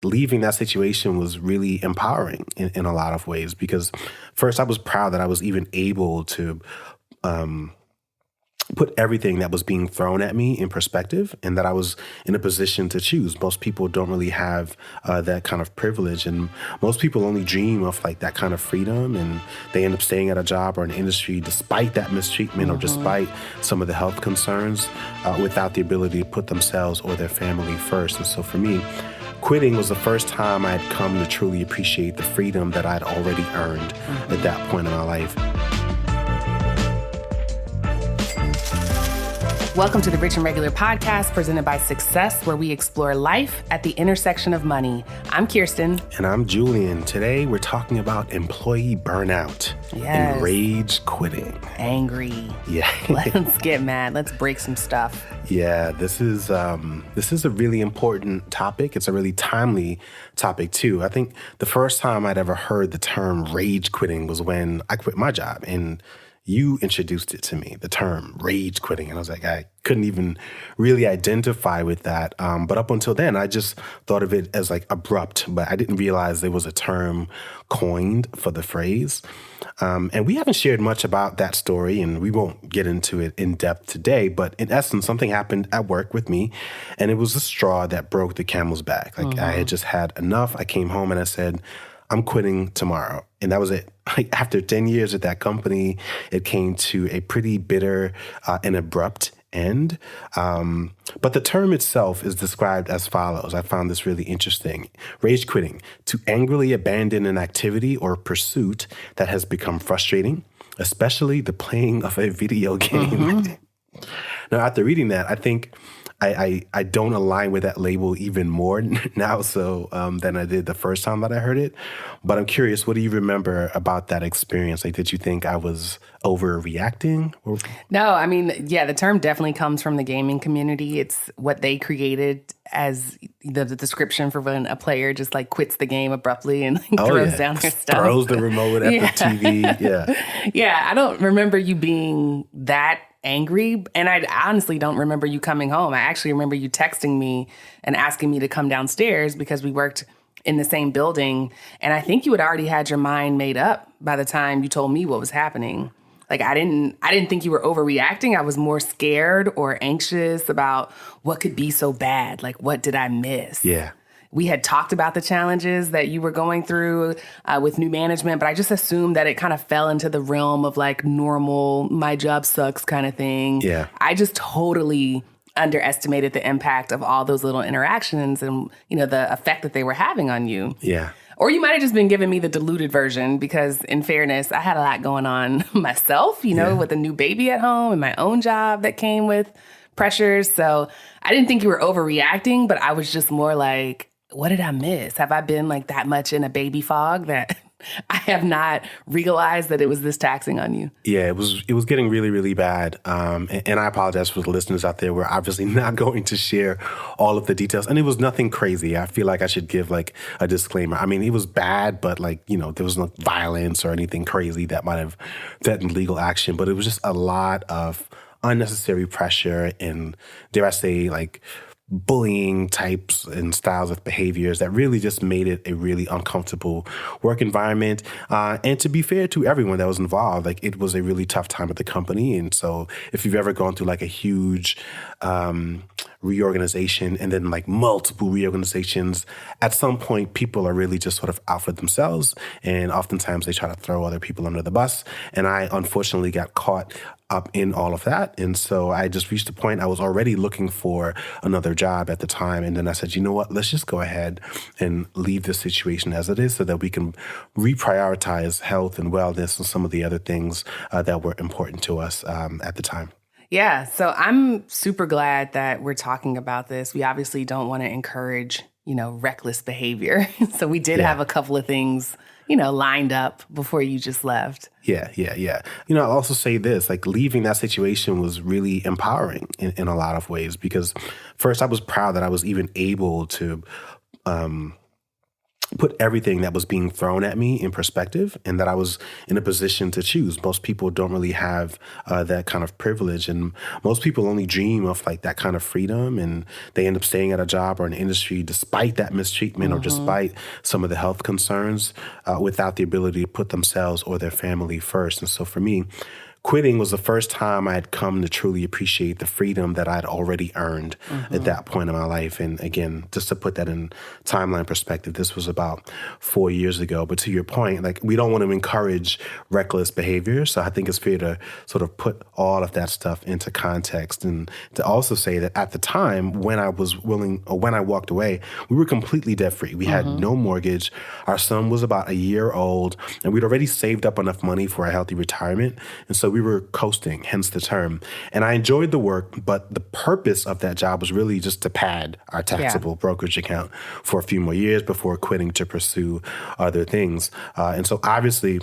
leaving that situation was really empowering in a lot of ways because first I was proud that I was even able to put everything that was being thrown at me in perspective and that I was in a position to choose. Most people don't really have that kind of privilege, and most people only dream of like that kind of freedom, and they end up staying at a job or an industry despite that mistreatment or despite some of the health concerns without the ability to put themselves or their family first. And so for me, quitting was the first time I'd come to truly appreciate the freedom that I'd already earned at that point in my life. Welcome to the Rich and Regular podcast presented by Success, where we explore life at the intersection of money. I'm Kirsten. And I'm Julian. Today, we're talking about employee burnout and rage quitting. Angry. Yeah. Let's get mad. Let's break some stuff. Yeah, this is a really important topic. It's a really timely topic, too. I think the first time I'd ever heard the term rage quitting was when I quit my job. And you introduced it to me, the term rage quitting. And I was like, I couldn't even really identify with that. But up until then, I just thought of it as like abrupt, but I didn't realize there was a term coined for the phrase. And we haven't shared much about that story, and we won't get into it in depth today. But in essence, something happened at work with me, and it was the straw that broke the camel's back. Like I had just had enough. I came home and I said, I'm quitting tomorrow. And that was it. Like after 10 years at that company, it came to a pretty bitter and abrupt end. But the term itself is described as follows. I found this really interesting. Rage quitting, to angrily abandon an activity or pursuit that has become frustrating, especially the playing of a video game. Now, after reading that, I think I don't align with that label even more now than I did the first time that I heard it. But I'm curious, what do you remember about that experience? Like, did you think I was overreacting? No, I mean, yeah, the term definitely comes from the gaming community. It's what they created as the description for when a player just like quits the game abruptly and like, throws down their stuff. Throws the remote at the TV. Yeah. Yeah, I don't remember you being that angry. And I honestly don't remember you coming home. I actually remember you texting me and asking me to come downstairs because we worked in the same building. And I think you had already had your mind made up by the time you told me what was happening. Like I didn't think you were overreacting. I was more scared or anxious about what could be so bad. Like, what did I miss? Yeah. We had talked about the challenges that you were going through with new management, but I just assumed that it kind of fell into the realm of like normal, my job sucks kind of thing. Yeah. I just totally underestimated the impact of all those little interactions and, you know, the effect that they were having on you. Yeah. Or you might have just been giving me the diluted version because, in fairness, I had a lot going on myself, you know, with a new baby at home and my own job that came with pressures. So I didn't think you were overreacting, but I was just more like, what did I miss? Have I been like that much in a baby fog that I have not realized that it was this taxing on you? Yeah, it was getting really, really bad. And I apologize for the listeners out there. We're obviously not going to share all of the details. And it was nothing crazy. I feel like I should give like a disclaimer. I mean, it was bad, but like, you know, there was no violence or anything crazy that might have threatened legal action. But it was just a lot of unnecessary pressure and, dare I say, like bullying types and styles of behaviors that really just made it a really uncomfortable work environment. And to be fair to everyone that was involved, like it was a really tough time at the company. And so if you've ever gone through like a huge reorganization and then like multiple reorganizations, at some point people are really just sort of out for themselves. And oftentimes they try to throw other people under the bus. And I unfortunately got caught up in all of that. And so I just reached a point I was already looking for another job at the time. And then I said, you know what, let's just go ahead and leave this situation as it is so that we can reprioritize health and wellness and some of the other things that were important to us at the time. Yeah. So I'm super glad that we're talking about this. We obviously don't want to encourage, you know, reckless behavior. So we did have a couple of things, you know, lined up before you just left. Yeah. You know, I'll also say this, like leaving that situation was really empowering in a lot of ways because first I was proud that I was even able to put everything that was being thrown at me in perspective, and that I was in a position to choose. Most people don't really have that kind of privilege, and most people only dream of like that kind of freedom, and they end up staying at a job or an industry despite that mistreatment or despite some of the health concerns without the ability to put themselves or their family first. And so for me, quitting was the first time I had come to truly appreciate the freedom that I'd already earned at that point in my life. And again, just to put that in timeline perspective, this was about 4 years ago. But to your point, like, we don't want to encourage reckless behavior. So I think it's fair to sort of put all of that stuff into context, and to also say that at the time when I was willing, or when I walked away, we were completely debt free. We had no mortgage. Our son was about a year old, and we'd already saved up enough money for a healthy retirement. And so we were coasting, hence the term. And I enjoyed the work, but the purpose of that job was really just to pad our taxable brokerage account for a few more years before quitting to pursue other things. And so obviously,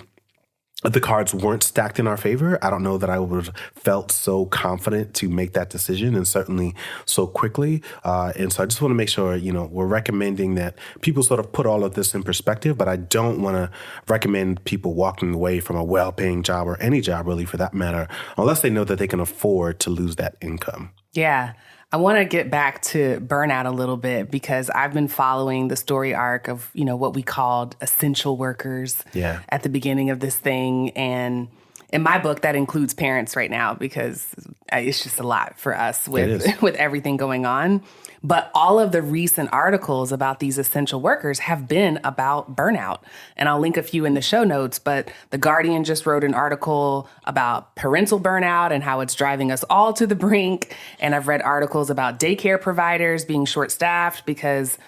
the cards weren't stacked in our favor. I don't know that I would have felt so confident to make that decision, and certainly so quickly. And so I just want to make sure, we're recommending that people sort of put all of this in perspective, but I don't want to recommend people walking away from a well-paying job, or any job really for that matter, unless they know that they can afford to lose that income. Yeah. I want to get back to burnout a little bit, because I've been following the story arc of, what we called essential workers at the beginning of this thing. And in my book, that includes parents right now, because it's just a lot for us with everything going on. But all of the recent articles about these essential workers have been about burnout. And I'll link a few in the show notes, but The Guardian just wrote an article about parental burnout and how it's driving us all to the brink. And I've read articles about daycare providers being short-staffed because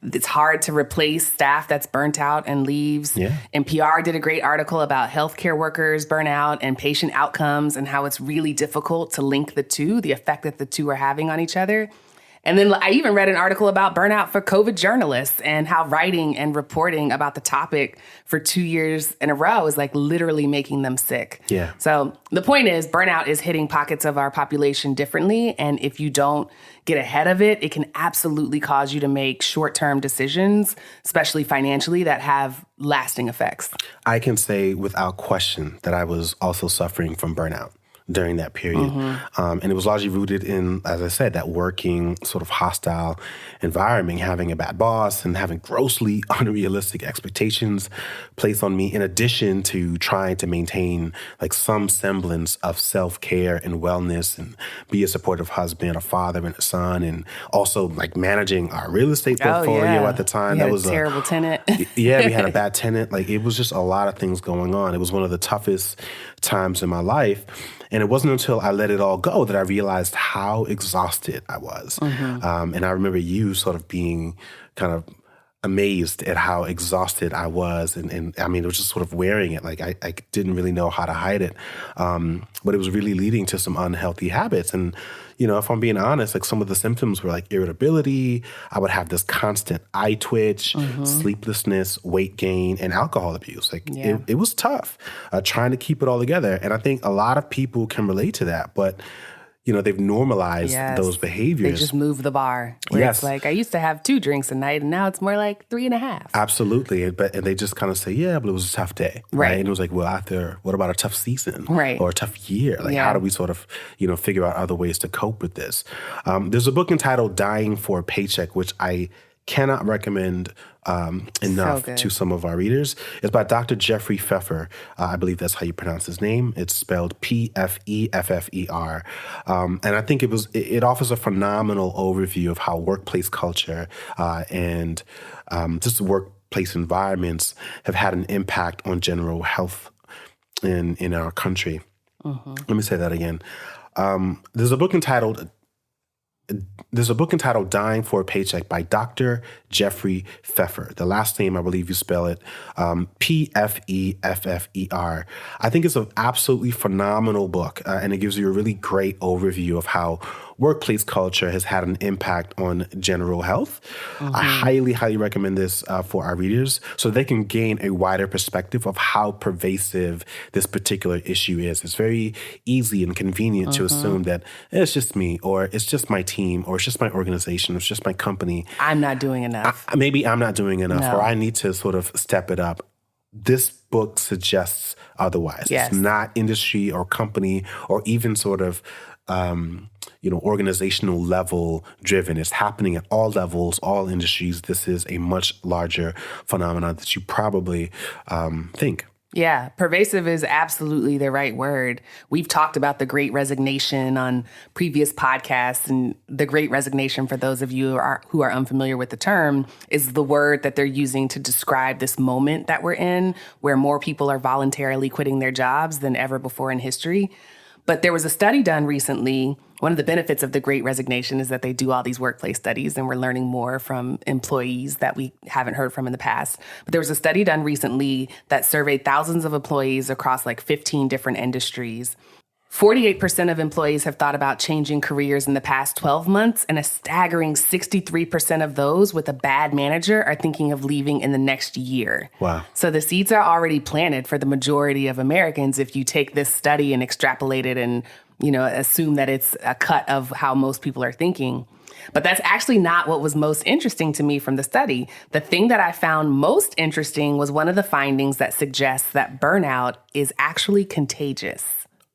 it's hard to replace staff that's burnt out and leaves. Yeah. NPR did a great article about healthcare workers burnout and patient outcomes, and how it's really difficult to link the two, the effect that the two are having on each other. And then I even read an article about burnout for COVID journalists, and how writing and reporting about the topic for 2 years in a row is like literally making them sick. Yeah. So the point is, burnout is hitting pockets of our population differently. And if you don't get ahead of it, it can absolutely cause you to make short-term decisions, especially financially, that have lasting effects. I can say without question that I was also suffering from burnout during that period. And it was largely rooted in, as I said, that working sort of hostile environment, having a bad boss and having grossly unrealistic expectations placed on me, in addition to trying to maintain like some semblance of self-care and wellness, and be a supportive husband, a father, and a son, and also like managing our real estate portfolio at the time. That was a terrible tenant. We had a bad tenant. Like, it was just a lot of things going on. It was one of the toughest times in my life. And it wasn't until I let it all go that I realized how exhausted I was. And I remember you sort of being kind of amazed at how exhausted I was. And I mean, it was just sort of wearing it. Like, I didn't really know how to hide it. But it was really leading to some unhealthy habits. And, if I'm being honest, like, some of the symptoms were like irritability. I would have this constant eye twitch, sleeplessness, weight gain, and alcohol abuse. Like, it was tough trying to keep it all together. And I think a lot of people can relate to that. But they've normalized those behaviors. They just move the bar. It's like, I used to have 2 drinks a night, and now it's more like 3.5. Absolutely. And they just kind of say, but it was a tough day. Right. And it was like, well, what about a tough season? Right. Or a tough year? Like, how do we sort of, figure out other ways to cope with this? There's a book entitled Dying for a Paycheck, which I cannot recommend enough to some of our readers. It's by Dr. Jeffrey Pfeffer. I believe that's how you pronounce his name. It's spelled Pfeffer. And I think it offers a phenomenal overview of how workplace culture and just workplace environments have had an impact on general health in our country. Let me say that again. There's a book entitled Dying for a Paycheck by Dr. Jeffrey Pfeffer. The last name, I believe you spell it Pfeffer. I think it's an absolutely phenomenal book, and it gives you a really great overview of how workplace culture has had an impact on general health. I highly, highly recommend this for our readers so they can gain a wider perspective of how pervasive this particular issue is. It's very easy and convenient to assume that it's just me, or it's just my team, or it's just my organization, or it's just my company. I'm not doing enough. Maybe I'm not doing enough, No. or I need to sort of step it up. This book suggests otherwise. Yes. It's not industry or company or even sort of, organizational level driven. It's happening at all levels, all industries. This is a much larger phenomenon that you probably think. Yeah, pervasive is absolutely the right word. We've talked about the Great Resignation on previous podcasts, and the Great Resignation, for those of you who are unfamiliar with the term, is the word that they're using to describe this moment that we're in, where more people are voluntarily quitting their jobs than ever before in history. But there was a study done recently. One of the benefits of the Great Resignation is that they do all these workplace studies, and we're learning more from employees that we haven't heard from in the past. But there was a study done recently that surveyed thousands of employees across like 15 different industries. 48% of employees have thought about changing careers in the past 12 months, and a staggering 63% of those with a bad manager are thinking of leaving in the next year. Wow. So the seeds are already planted for the majority of Americans if you take this study and extrapolate it and, assume that it's a cut of how most people are thinking. But that's actually not what was most interesting to me from the study. The thing that I found most interesting was one of the findings that suggests that burnout is actually contagious.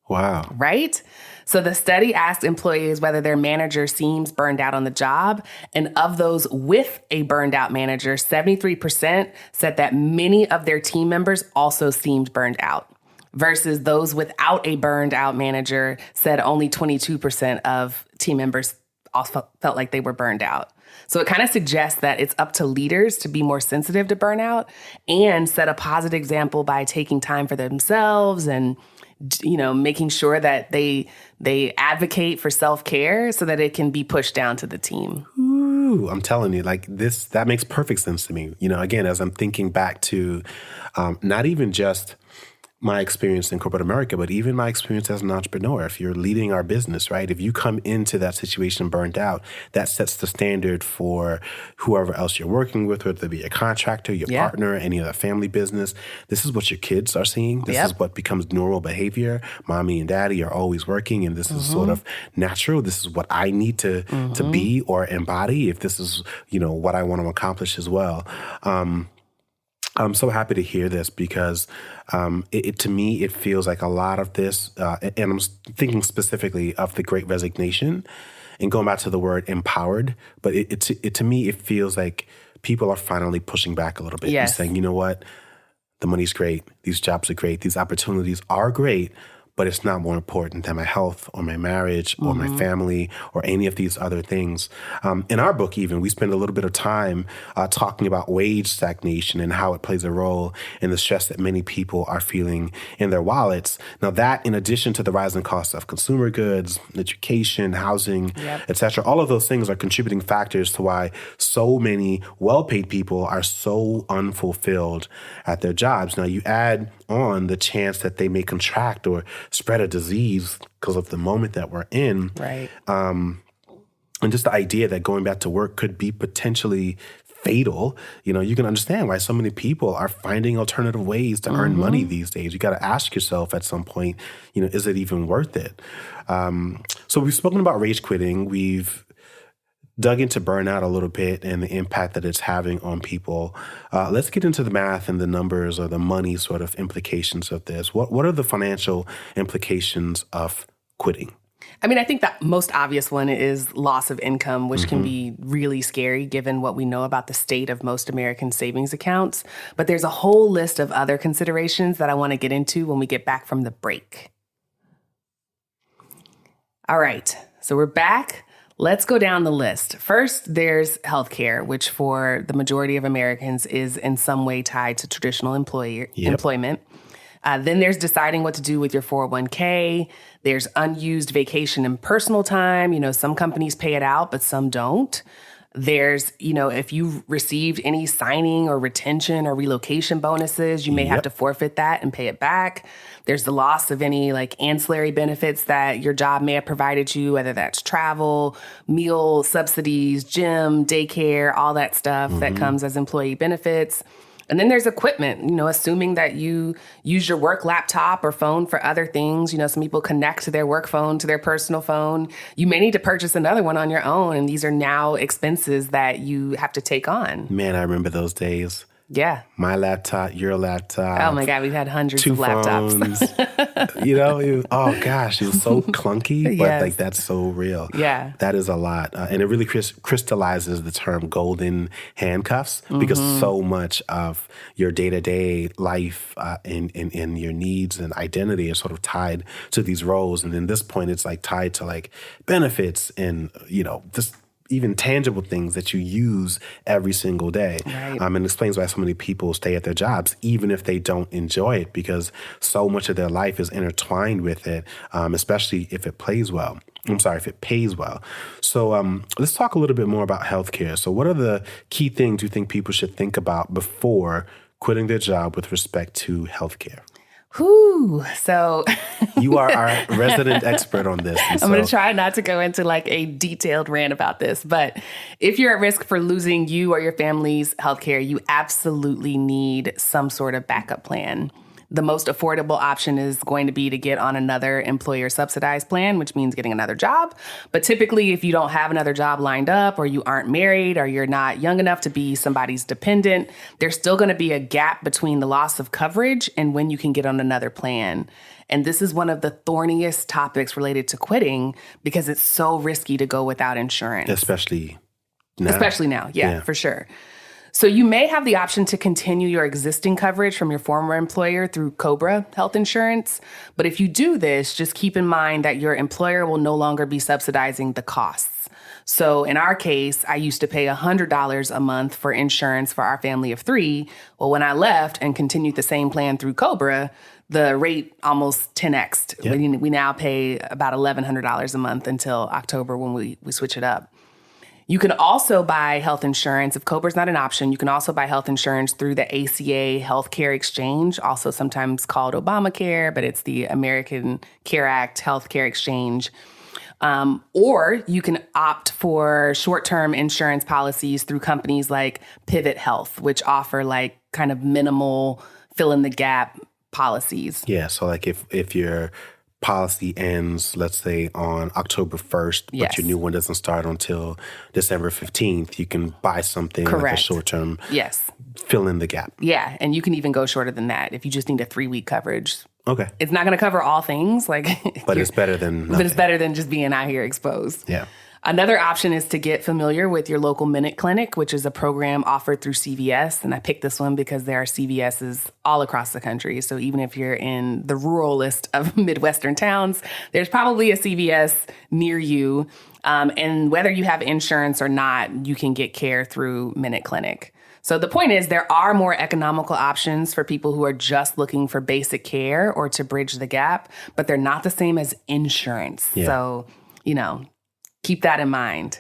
Wow. Right? So the study asked employees whether their manager seems burned out on the job. And of those with a burned out manager, 73% said that many of their team members also seemed burned out, versus those without a burned out manager said only 22% of team members also felt like they were burned out. So it kind of suggests that it's up to leaders to be more sensitive to burnout and set a positive example by taking time for themselves and making sure that they advocate for self-care so that it can be pushed down to the team. Ooh, I'm telling you, like this, that makes perfect sense to me. Again, as I'm thinking back to not even just my experience in corporate America, but even my experience as an entrepreneur. If you're leading our business, right? If you come into that situation burned out, that sets the standard for whoever else you're working with, whether it be a contractor, your partner, any other family business. This is what your kids are seeing. This is what becomes normal behavior. Mommy and daddy are always working, and this is sort of natural. This is what I need to be or embody if this is, what I want to accomplish as well. I'm so happy to hear this because to me, it feels like a lot of this, and I'm thinking specifically of the Great Resignation and going back to the word empowered, but to me, it feels like people are finally pushing back a little bit and saying, you know what, the money's great, these jobs are great, these opportunities are great, but it's not more important than my health or my marriage or my family or any of these other things. In our book, even, we spend a little bit of time talking about wage stagnation and how it plays a role in the stress that many people are feeling in their wallets. Now that, in addition to the rising costs of consumer goods, education, housing, et cetera, all of those things are contributing factors to why so many well-paid people are so unfulfilled at their jobs. Now you add on the chance that they may contract or spread a disease because of the moment that we're in. Right. And just the idea that going back to work could be potentially fatal. You can understand why so many people are finding alternative ways to earn money these days. You got to ask yourself at some point, is it even worth it? So we've spoken about rage quitting. We've dug into burnout a little bit and the impact that it's having on people. Let's get into the math and the numbers or the money sort of implications of this. What are the financial implications of quitting? I mean, I think the most obvious one is loss of income, which can be really scary given what we know about the state of most American savings accounts. But there's a whole list of other considerations that I want to get into when we get back from the break. All right, so we're back. Let's go down the list. First, there's healthcare, which for the majority of Americans is in some way tied to traditional employment. Then there's deciding what to do with your 401k. There's unused vacation and personal time. Some companies pay it out, but some don't. There's, if you received any signing or retention or relocation bonuses, you may have to forfeit that and pay it back. There's the loss of any like ancillary benefits that your job may have provided you, whether that's travel, meal subsidies, gym, daycare, all that stuff that comes as employee benefits. And then there's equipment, assuming that you use your work laptop or phone for other things. Some people connect their work phone to their personal phone. You may need to purchase another one on your own. And these are now expenses that you have to take on. Man, I remember those days. Yeah. My laptop, your laptop. Oh my God, we've had hundreds of laptops. Oh gosh, it was so clunky, but like that's so real. Yeah. That is a lot. And it really crystallizes the term golden handcuffs because so much of your day-to-day life and your needs and identity are sort of tied to these roles. And then this point, it's like tied to like benefits and, just even tangible things that you use every single day. Right. And it explains why so many people stay at their jobs, even if they don't enjoy it, because so much of their life is intertwined with it, especially if it pays well. So let's talk a little bit more about healthcare. So what are the key things you think people should think about before quitting their job with respect to healthcare? Whew. So you are our resident expert on this. I'm going to try not to go into like a detailed rant about this, but if you're at risk for losing you or your family's healthcare, you absolutely need some sort of backup plan. The most affordable option is going to be to get on another employer subsidized plan, which means getting another job. But typically, if you don't have another job lined up or you aren't married or you're not young enough to be somebody's dependent, there's still going to be a gap between the loss of coverage and when you can get on another plan. And this is one of the thorniest topics related to quitting because it's so risky to go without insurance. Especially now. Yeah, for sure. So you may have the option to continue your existing coverage from your former employer through COBRA health insurance. But if you do this, just keep in mind that your employer will no longer be subsidizing the costs. So in our case, I used to pay $100 a month for insurance for our family of 3. Well, when I left and continued the same plan through COBRA, the rate almost 10x'd. Yep. We now pay about $1,100 a month until October when we switch it up. You can also buy health insurance. If COBRA is not an option, you can also buy health insurance through the ACA Healthcare Exchange, also sometimes called Obamacare, but it's the American Care Act Healthcare Exchange. Or you can opt for short-term insurance policies through companies like Pivot Health, which offer like kind of minimal fill-in-the-gap policies. Yeah, so like if you're policy ends, let's say, on October 1st, but your new one doesn't start until December 15th, you can buy something like a short-term, fill in the gap. Yeah, and you can even go shorter than that if you just need a 3-week coverage. Okay. It's not going to cover all things, but it's better than nothing. But it's better than just being out here exposed. Yeah. Another option is to get familiar with your local Minute Clinic, which is a program offered through CVS. And I picked this one because there are CVSs all across the country. So even if you're in the rural list of Midwestern towns, there's probably a CVS near you. And whether you have insurance or not, you can get care through Minute Clinic. So the point is there are more economical options for people who are just looking for basic care or to bridge the gap, but they're not the same as insurance. Yeah. So, keep that in mind.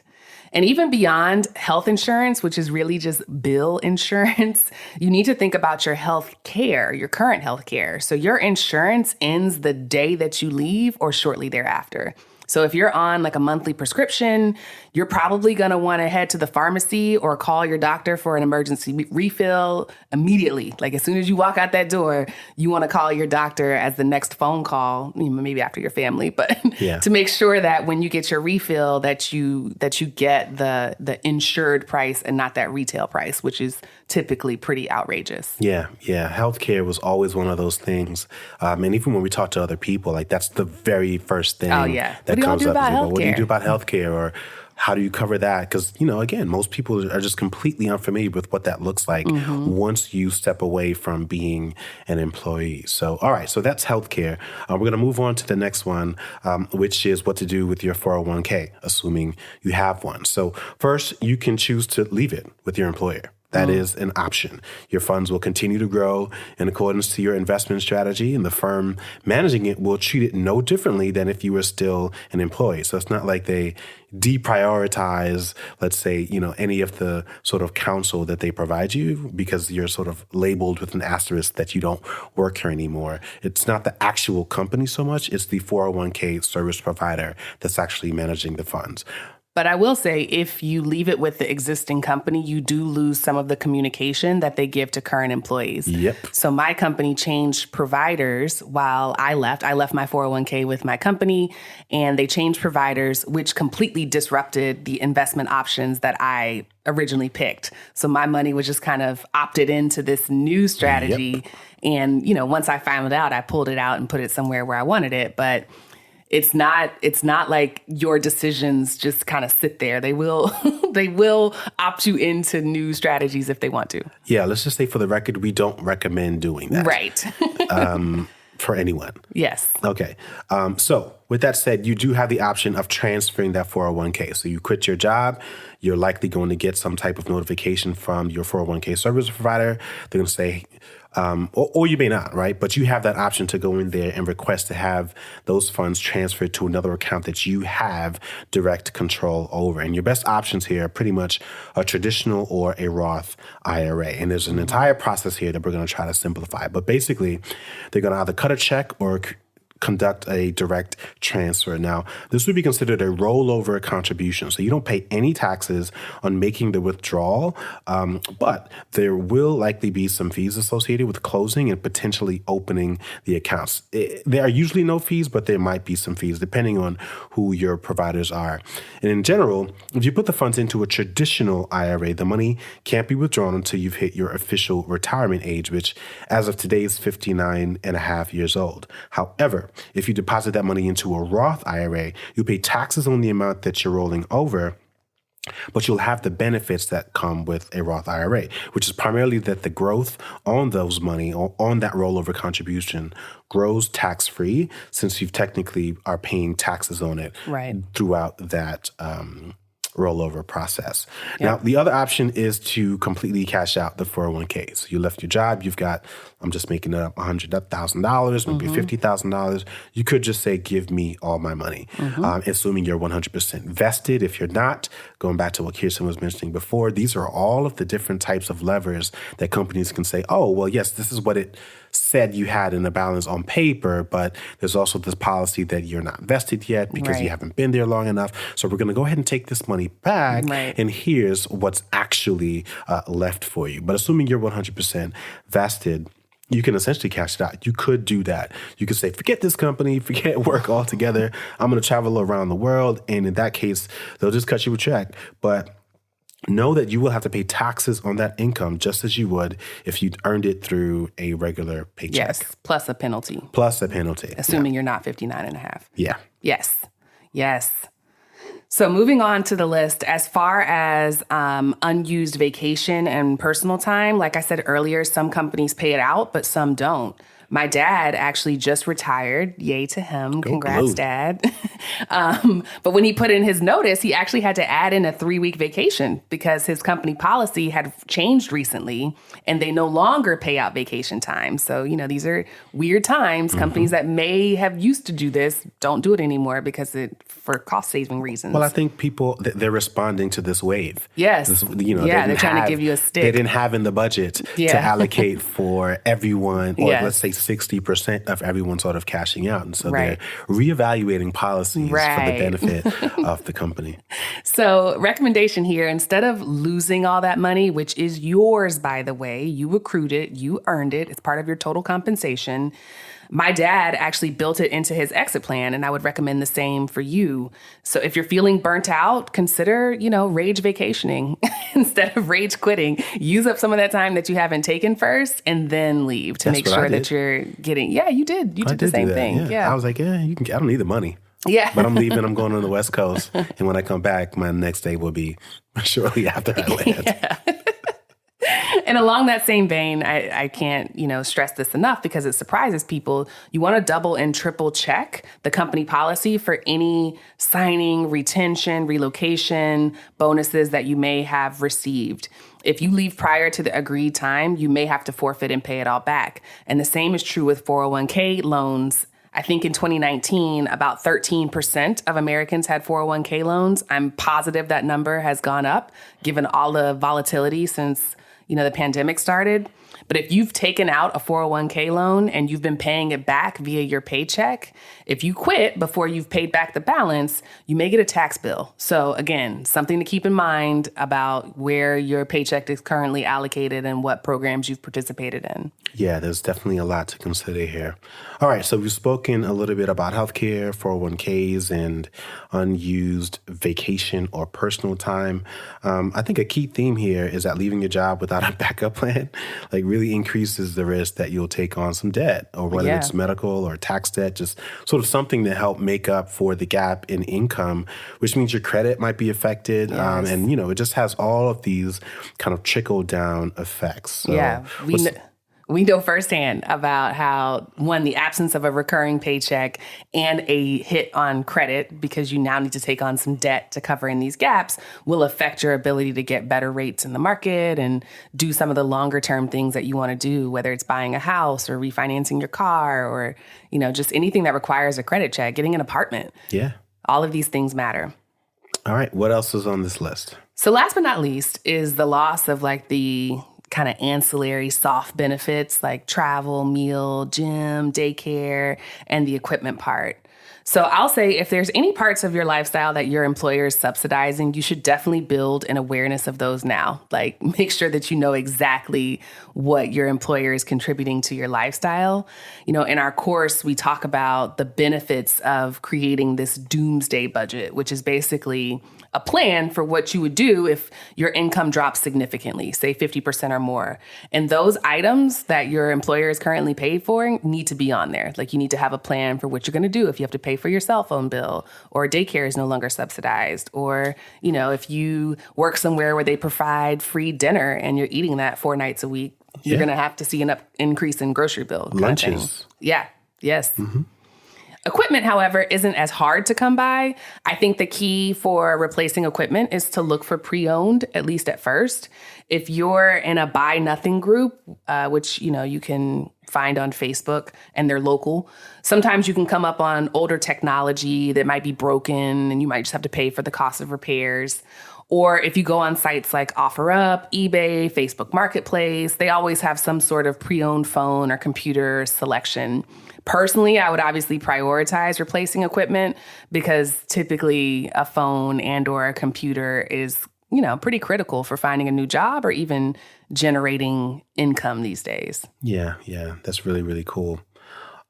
And even beyond health insurance, which is really just bill insurance, you need to think about your health care, your current health care. So your insurance ends the day that you leave or shortly thereafter. So if you're on like a monthly prescription, you're probably going to want to head to the pharmacy or call your doctor for an emergency refill immediately. Like as soon as you walk out that door, you want to call your doctor as the next phone call, maybe after your family, but to make sure that when you get your refill that you get the insured price and not that retail price, which is typically pretty outrageous. Yeah. Healthcare was always one of those things. And even when we talk to other people, like that's the very first thing that comes up. What do you do about healthcare? Or how do you cover that? Because, again, most people are just completely unfamiliar with what that looks like once you step away from being an employee. So, all right, so that's healthcare. We're going to move on to the next one, which is what to do with your 401k, assuming you have one. So first, you can choose to leave it with your employer. That is an option. Your funds will continue to grow in accordance to your investment strategy, and the firm managing it will treat it no differently than if you were still an employee. So it's not like they deprioritize, let's say, any of the sort of counsel that they provide you because you're sort of labeled with an asterisk that you don't work here anymore. It's not the actual company so much, it's the 401k service provider that's actually managing the funds. But I will say, if you leave it with the existing company, you do lose some of the communication that they give to current employees. Yep. So my company changed providers while I left. I left my 401k with my company, and they changed providers, which completely disrupted the investment options that I originally picked. So my money was just kind of opted into this new strategy. Yep. And, once I found out, I pulled it out and put it somewhere where I wanted it. But it's not like your decisions just kind of sit there. They will opt you into new strategies if they want to. Yeah, let's just say for the record, we don't recommend doing that. Right. For anyone. Yes. Okay. So with that said, you do have the option of transferring that 401k. So you quit your job, you're likely going to get some type of notification from your 401k service provider. They're going to say, or you may not, right? But you have that option to go in there and request to have those funds transferred to another account that you have direct control over. And your best options here are pretty much a traditional or a Roth IRA. And there's an entire process here that we're going to try to simplify. But basically, they're going to either cut a check or conduct a direct transfer. Now, this would be considered a rollover contribution. So you don't pay any taxes on making the withdrawal, but there will likely be some fees associated with closing and potentially opening the accounts. There are usually no fees, but there might be some fees depending on who your providers are. And in general, if you put the funds into a traditional IRA, the money can't be withdrawn until you've hit your official retirement age, which as of today is 59 and a half years old. However, if you deposit that money into a Roth IRA, you pay taxes on the amount that you're rolling over, but you'll have the benefits that come with a Roth IRA, which is primarily that the growth on those money, or on that rollover contribution, grows tax-free since you technically are paying taxes on it throughout that rollover process. Yep. Now, the other option is to completely cash out the 401k. So you left your job, you've got, I'm just making it up, $100,000, maybe $50,000. You could just say, give me all my money, assuming you're 100% vested. If you're not, going back to what Kirsten was mentioning before, these are all of the different types of levers that companies can say, oh, well, yes, this is what it said you had in the balance on paper, but there's also this policy that you're not vested yet because you haven't been there long enough. So we're going to go ahead and take this money back, and here's what's actually left for you. But assuming you're 100% vested, you can essentially cash it out. You could do that. You could say, forget this company, forget work altogether. I'm going to travel around the world. And in that case, they'll just cut you a check. But know that you will have to pay taxes on that income just as you would if you'd earned it through a regular paycheck. Yes, plus a penalty. Assuming you're not 59 and a half. Yeah. Yes. So moving on to the list, as far as unused vacation and personal time, like I said earlier, some companies pay it out, but some don't. My dad actually just retired. Yay to him. Congrats, Dad. But when he put in his notice, he actually had to add in a 3-week vacation because his company policy had changed recently and they no longer pay out vacation time. So, these are weird times. Companies that may have used to do this don't do it anymore because for cost-saving reasons. Well, I think people, they're responding to this wave. Yes. They're trying to give you a stick. They didn't have in the budget to allocate for everyone, or let's say 60% of everyone sort of cashing out. And so they're reevaluating policies for the benefit of the company. So recommendation here, instead of losing all that money, which is yours, by the way, you accrued it, you earned it, it's part of your total compensation. My dad actually built it into his exit plan, and I would recommend the same for you. So if you're feeling burnt out, consider, rage vacationing instead of rage quitting. Use up some of that time that you haven't taken first and then leave to make sure that you're getting, you did. You did the same thing. Yeah. I was like, I don't need the money. Yeah. But I'm leaving, I'm going on the West Coast. And when I come back, my next day will be shortly after I land. And along that same vein, I can't, stress this enough because it surprises people. You want to double and triple check the company policy for any signing, retention, relocation bonuses that you may have received. If you leave prior to the agreed time, you may have to forfeit and pay it all back. And the same is true with 401k loans. I think in 2019, about 13% of Americans had 401k loans. I'm positive that number has gone up given all the volatility since, the pandemic started. But if you've taken out a 401k loan and you've been paying it back via your paycheck, if you quit before you've paid back the balance, you may get a tax bill. So again, something to keep in mind about where your paycheck is currently allocated and what programs you've participated in. Yeah, there's definitely a lot to consider here. All right, so we've spoken a little bit about healthcare, 401ks, and unused vacation or personal time. I think a key theme here is that leaving your job without a backup plan really increases the risk that you'll take on some debt, or whether it's medical or tax debt, just sort of something to help make up for the gap in income, which means your credit might be affected. Yes. And it just has all of these kind of trickle down effects. So we know firsthand about how, one, the absence of a recurring paycheck and a hit on credit, because you now need to take on some debt to cover in these gaps, will affect your ability to get better rates in the market and do some of the longer term things that you want to do, whether it's buying a house or refinancing your car or, just anything that requires a credit check, getting an apartment. Yeah. All of these things matter. All right. What else is on this list? So last but not least is the loss of the kind of ancillary soft benefits like travel, meal, gym, daycare, and the equipment part. So I'll say if there's any parts of your lifestyle that your employer is subsidizing, you should definitely build an awareness of those now. Make sure that you know exactly what your employer is contributing to your lifestyle. In our course, we talk about the benefits of creating this doomsday budget, which is basically a plan for what you would do if your income drops significantly, say 50% or more. And those items that your employer is currently paid for need to be on there. You need to have a plan for what you're going to do if you have to pay for your cell phone bill, or daycare is no longer subsidized, or, if you work somewhere where they provide free dinner and you're eating that 4 nights a week, you're going to have to see an increase in grocery bill. Lunches. Yeah. Yes. Mm-hmm. Equipment, however, isn't as hard to come by. I think the key for replacing equipment is to look for pre-owned, at least at first. If you're in a buy nothing group, which, you can find on Facebook and they're local, sometimes you can come up on older technology that might be broken and you might just have to pay for the cost of repairs. Or if you go on sites like OfferUp, eBay, Facebook Marketplace, they always have some sort of pre-owned phone or computer selection. Personally, I would obviously prioritize replacing equipment because typically a phone and or a computer is, pretty critical for finding a new job or even generating income these days. Yeah. That's really, really cool.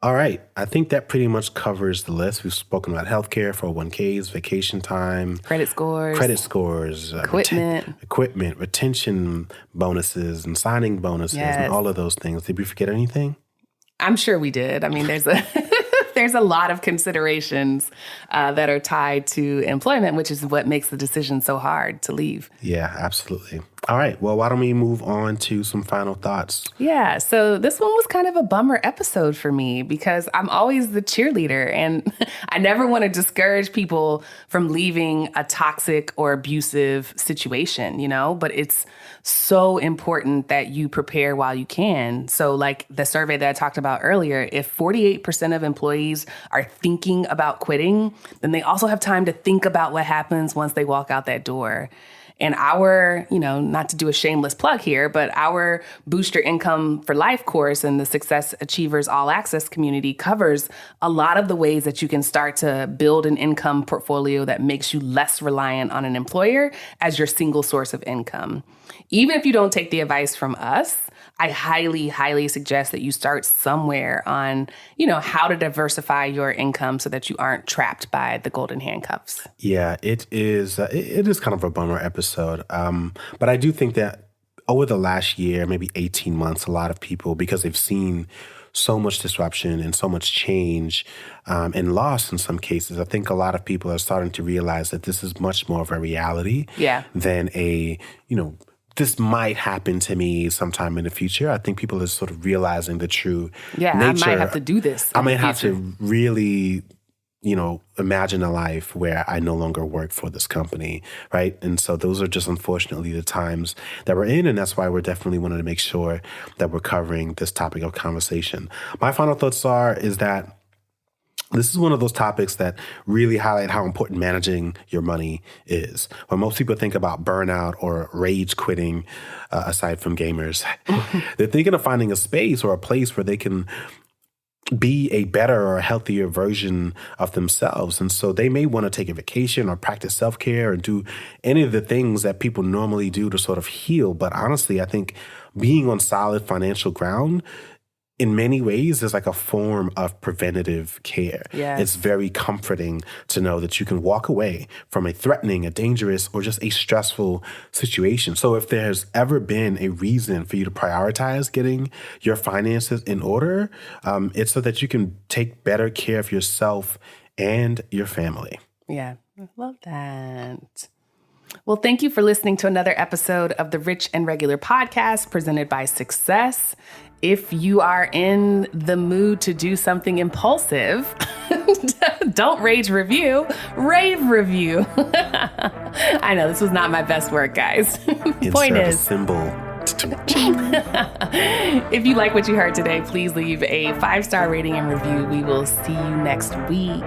All right. I think that pretty much covers the list. We've spoken about healthcare, 401ks, vacation time, credit scores, equipment, retention bonuses and signing bonuses and all of those things. Did we forget anything? I'm sure we did. I mean, there's a lot of considerations that are tied to employment, which is what makes the decision so hard to leave. Yeah, absolutely. All right. Well, why don't we move on to some final thoughts? Yeah. So this one was kind of a bummer episode for me because I'm always the cheerleader and I never want to discourage people from leaving a toxic or abusive situation, but it's so important that you prepare while you can. So like the survey that I talked about earlier, if 48% of employees are thinking about quitting, then they also have time to think about what happens once they walk out that door. And our, not to do a shameless plug here, but our Boost Your Income for Life course and the Success Achievers All Access community covers a lot of the ways that you can start to build an income portfolio that makes you less reliant on an employer as your single source of income. Even if you don't take the advice from us, I highly, highly suggest that you start somewhere on, how to diversify your income so that you aren't trapped by the golden handcuffs. Yeah, it is kind of a bummer episode. But I do think that over the last year, maybe 18 months, a lot of people, because they've seen so much disruption and so much change and loss in some cases, I think a lot of people are starting to realize that this is much more of a reality than this might happen to me sometime in the future. I think people are sort of realizing the true nature. I might have to do this. I might have to really imagine a life where I no longer work for this company, right? And so those are just unfortunately the times that we're in, and that's why we're definitely wanting to make sure that we're covering this topic of conversation. My final thoughts is that this is one of those topics that really highlight how important managing your money is. When most people think about burnout or rage quitting, aside from gamers, they're thinking of finding a space or a place where they can be a better or healthier version of themselves. And so they may want to take a vacation or practice self-care and do any of the things that people normally do to sort of heal. But honestly, I think being on solid financial ground in many ways is like a form of preventative care. Yes. It's very comforting to know that you can walk away from a threatening, a dangerous, or just a stressful situation. So if there's ever been a reason for you to prioritize getting your finances in order, it's so that you can take better care of yourself and your family. Yeah, I love that. Well, thank you for listening to another episode of the Rich and Regular podcast presented by Success. If you are in the mood to do something impulsive, don't rage review, rave review. I know this was not my best work, guys. Point is, symbol. If you like what you heard today, please leave a 5-star rating and review. We will see you next week.